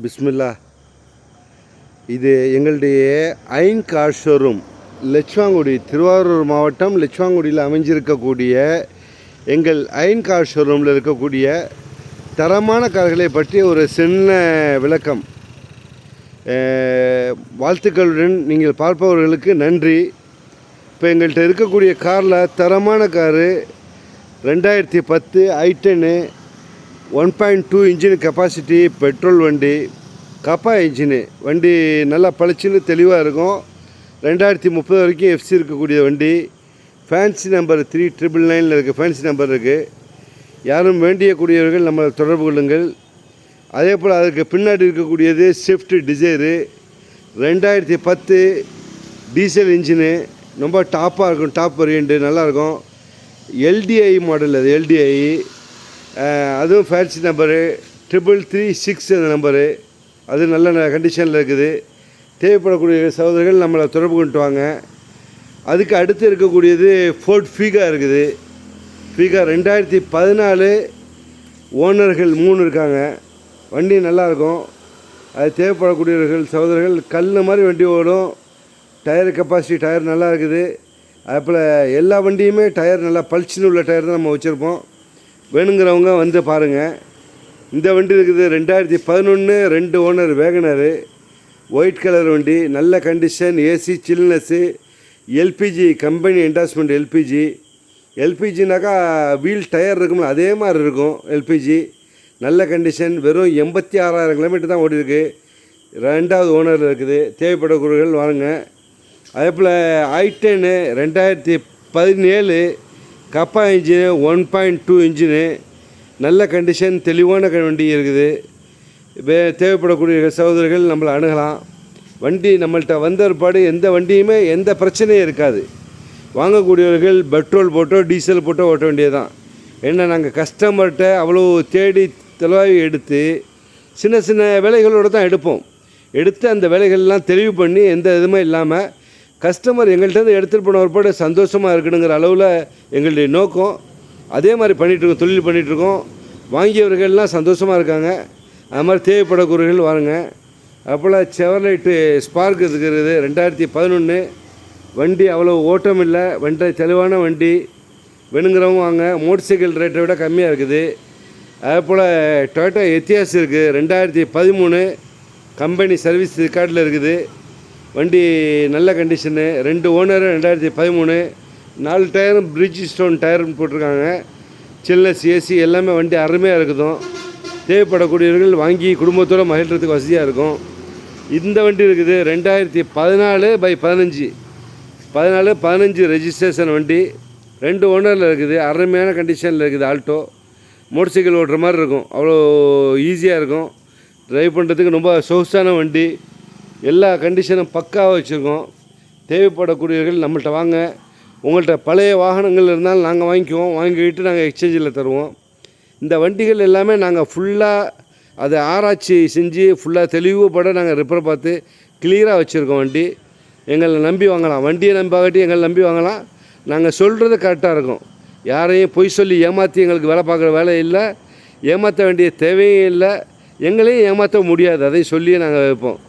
பிஸ்மில்லா. இது எங்களுடைய iron car showroom, லட்சுவாங்குடி, Thiruvarur மாவட்டம் லட்சுவாங்குடியில் அமைஞ்சிருக்கக்கூடிய எங்கள் அயன் கார் ஷோரூமில் இருக்கக்கூடிய தரமான கார்களை பற்றி ஒரு சின்ன விளக்கம். வாழ்த்துக்களுடன் நீங்கள் பார்ப்பவர்களுக்கு நன்றி. இப்போ எங்கள்கிட்ட இருக்கக்கூடிய காரில் தரமான car 2010 i10 1.2 engine capacity petrol வண்டி, கப்பா இன்ஜினு வண்டி, நல்லா பளிச்சுன்னு தெளிவாக இருக்கும். 2030 வரைக்கும் எஃப்சி இருக்கக்கூடிய வண்டி. ஃபேன்சி நம்பர் 3999 இருக்குது, ஃபேன்சி நம்பர் இருக்குது. யாரும் வேண்டியக்கூடியவர்கள் நம்மளை தொடர்பு கொள்ளுங்கள். அதே போல் அதுக்கு பின்னாடி இருக்கக்கூடியது ஸ்விஃப்ட் டிசைரு 2010 டீசல் இன்ஜினு, ரொம்ப டாப்பாக இருக்கும், டாப் வேரியண்ட்டு, நல்லாயிருக்கும். எல்டிஐ மாடல், அது எல்டிஐ, அதுவும் ஃபேன்சி நம்பரு 3336 அந்த நம்பரு, அது நல்ல கண்டிஷனில் இருக்குது. தேவைப்படக்கூடிய சகோதரர்கள் நம்மளை தொடர்பு கொண்டு வாங்க. அதுக்கு அடுத்து இருக்கக்கூடியது ஃபோர்ட் ஃபீகா இருக்குது. ஃபீகா 2014, ஓனர்கள் 3 இருக்காங்க. வண்டி நல்லாயிருக்கும். அது தேவைப்படக்கூடியவர்கள் சகோதரர்கள், கல் மாதிரி வண்டி ஓடும். டயர் கெப்பாசிட்டி, டயர் நல்லா இருக்குது. அதுபோல் எல்லா வண்டியுமே டயர் நல்லா பளிச்சுன்னு உள்ள டயர் தான் நம்ம வச்சுருப்போம். வேணுங்கிறவங்க வந்து பாருங்கள். இந்த வண்டி இருக்குது 2011, 2 ஓனர் வேகனரு, ஒயிட் கலர் வண்டி, நல்ல condition, AC, chillness, LPG, company என்டாஸ்மெண்ட் எல்பிஜி. எல்பிஜினாக்கா வீல் டயர் இருக்கும்ல, அதே மாதிரி இருக்கும் எல்பிஜி. நல்ல கண்டிஷன், வெறும் 86,000 கிலோமீட்டர் தான் ஓடிருக்கு. 2வது ஓனரில் இருக்குது. தேவைப்படக்கூடியவர்கள் வாங்க. அதே போல் i10 2017 கப்பா இன்ஜினு 1.2 இன்ஜினு, நல்ல கண்டிஷன், தெளிவான வண்டி இருக்குது. தேவைப்படக்கூடிய சகோதரர்கள் நம்மளை அணுகலாம். வண்டி நம்மள்கிட்ட வந்த ஒருபாடு எந்த வண்டியுமே எந்த பிரச்சனையும் இருக்காது. வாங்கக்கூடியவர்கள் பெட்ரோல் போட்டோ டீசல் போட்டோ ஓட்ட வேண்டியது தான். ஏன்னா நாங்கள் கஸ்டமர்கிட்ட அவ்வளோ தேடி தெளிவாக எடுத்து சின்ன சின்ன வேலைகளோடு தான் எடுத்து அந்த வேலைகள்லாம் தெளிவு பண்ணி எந்த இதுவுமே இல்லாமல் கஸ்டமர் எங்கள்கிட்ட எடுத்துகிட்டு போன ஒருபாடு சந்தோஷமாக இருக்கணுங்கிற அளவில் எங்களுடைய நோக்கம். அதே மாதிரி பண்ணிகிட்ருக்கோம், தொழில் பண்ணிகிட்ருக்கோம். வாங்கியவர்கள்லாம் சந்தோஷமாக இருக்காங்க. அது மாதிரி தேவைப்படக்கூடியவர்கள் வாருங்க. அப்போல் செவர்லைட்டு ஸ்பார்க் இருக்கிறது 2011 வண்டி, அவ்வளோ ஓட்டம் இல்லை, வண்டி தெளிவான வண்டி. வேணுங்கிறவங்க வாங்க. மோட்டர் சைக்கிள் ரேட்டை விட கம்மியாக இருக்குது. அதே போல் டொயோட்டா எத்தியாஸ் இருக்குது 2013 கம்பெனி சர்வீஸ் ரெக்கார்டில் இருக்குது. வண்டி நல்ல கண்டிஷனு, 2 ஓனர், 2013, 4 டயரும் பிரிட்ஜ் ஸ்டோன் டயர்னு போட்டிருக்காங்க. சில்னஸ், ஏசி எல்லாமே வண்டி அருமையாக இருக்குதும். தேவைப்படக்கூடியவர்கள் வாங்கி குடும்பத்தோடு மகிழ்கிறதுக்கு வசதியாக இருக்கும். இந்த வண்டி இருக்குது 2014/15 14/15 ரெஜிஸ்ட்ரேஷன் வண்டி, 2 ஓனரில் இருக்குது. அருமையான கண்டிஷனில் இருக்குது. ஆல்டோ மோட்டர் சைக்கிள் ஓட்டுற மாதிரி இருக்கும், அவ்வளோ ஈஸியாக இருக்கும். ட்ரைவ் பண்ணுறதுக்கு ரொம்ப சொகுசான வண்டி. எல்லா கண்டிஷனும் பக்காவாக வச்சுருக்கோம். தேவைப்படக்கூடியவர்கள் நம்மள்கிட்ட வாங்க. உங்கள்கிட்ட பழைய வாகனங்கள் இருந்தாலும் நாங்கள் வாங்கிக்கிட்டு நாங்கள் எக்ஸ்சேஞ்சில் தருவோம். இந்த வண்டிகள் எல்லாமே நாங்கள் ஃபுல்லாக அதை ஆராய்ச்சி செஞ்சு ஃபுல்லாக தெளிவுபட நாங்கள் ரிப்பேர் பார்த்து கிளியராக வச்சுருக்கோம். வண்டி எங்களை நம்பி வாங்கலாம். வண்டியை நம்பாகட்டி எங்களை நம்பி வாங்கலாம். நாங்கள் சொல்கிறது கரெக்டாக இருக்கும். யாரையும் பொய் சொல்லி ஏமாற்றி எங்களுக்கு வேலை பார்க்குற வேலை இல்லை. ஏமாற்ற வேண்டிய தேவையும் இல்லை. எங்களையும் ஏமாற்ற முடியாது, அதையும் சொல்லியே நாங்கள் வைப்போம்.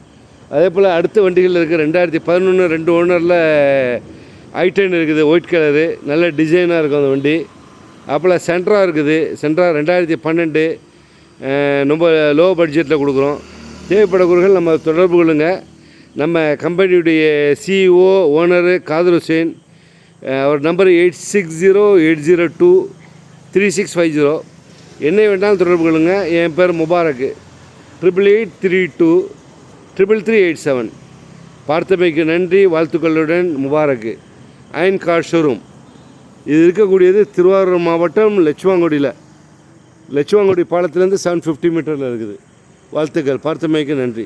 அதே போல் அடுத்த வண்டிகள் இருக்குது 2011 2 ஓனரில் i10 இருக்குது, ஒயிட் கலரு, நல்ல டிசைனாக இருக்கும் அந்த வண்டி. அப்போல் சென்ட்ரா இருக்குது. சென்ட்ரா 2012 ரொம்ப லோ பட்ஜெட்டில் கொடுக்குறோம். தேவைப்படக்கூடியவர்கள் நம்ம தொடர்பு கொள்ளுங்க. நம்ம கம்பெனியுடைய சிஇஓ ஓனரு காதர் ஹுசேன், அவர் நம்பர் 8608023650. என்னை வேண்டாலும் தொடர்பு கொள்ளுங்க. என் பேர் முபாரக், 8832 33387. பார்த்தமைக்கு நன்றி. வாழ்த்துக்களுடன் முபாரக். அயன் கார் ஷோரூம் இது இருக்கக்கூடியது திருவாரூர் மாவட்டம் லட்சுவாங்குடி பாலத்திலேருந்து 750 மீட்டரில் இருக்குது. வாழ்த்துக்கள். பார்த்தமைக்கு நன்றி.